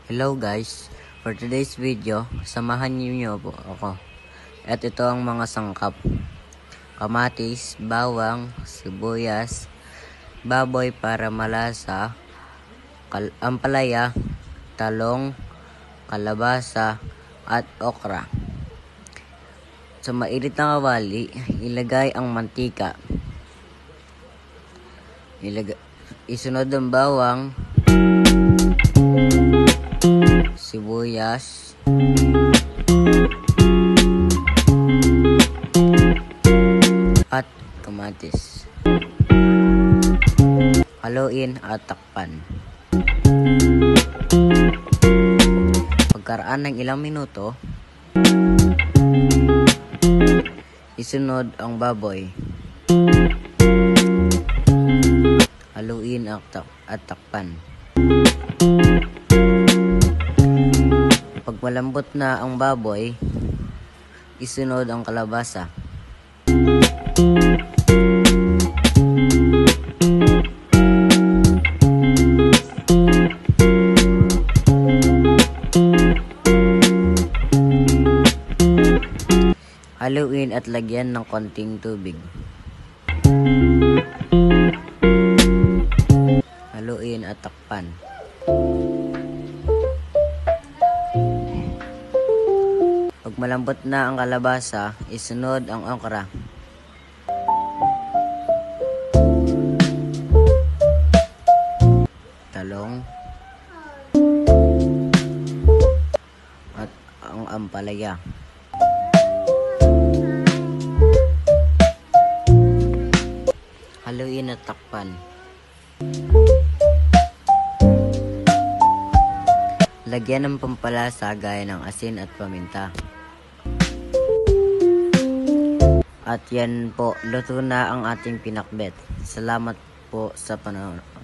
Hello guys, for today's video, samahan niyo po ako. At ito ang mga sangkap: kamatis, bawang, sibuyas, baboy para malasa, ampalaya, talong, kalabasa, at okra. Sa mainit na kawali, ilagay ang mantika. Isunod ang bawang, sibuyas, at kamatis. Haluin at takpan. Pagkaraan ng ilang minuto, isunod ang baboy. Haluin at takpan. Pag malambot na ang baboy, isunod ang kalabasa. Haluin at lagyan ng konting tubig. Haluin at takpan. Pag malambot na ang kalabasa, isunod ang okra. Talong. At ang ampalaya. Haluin at takpan. Lagyan ng pampalasa gaya ng asin at paminta. At yan po, luto na ang ating pinakbet. Salamat po sa panonood.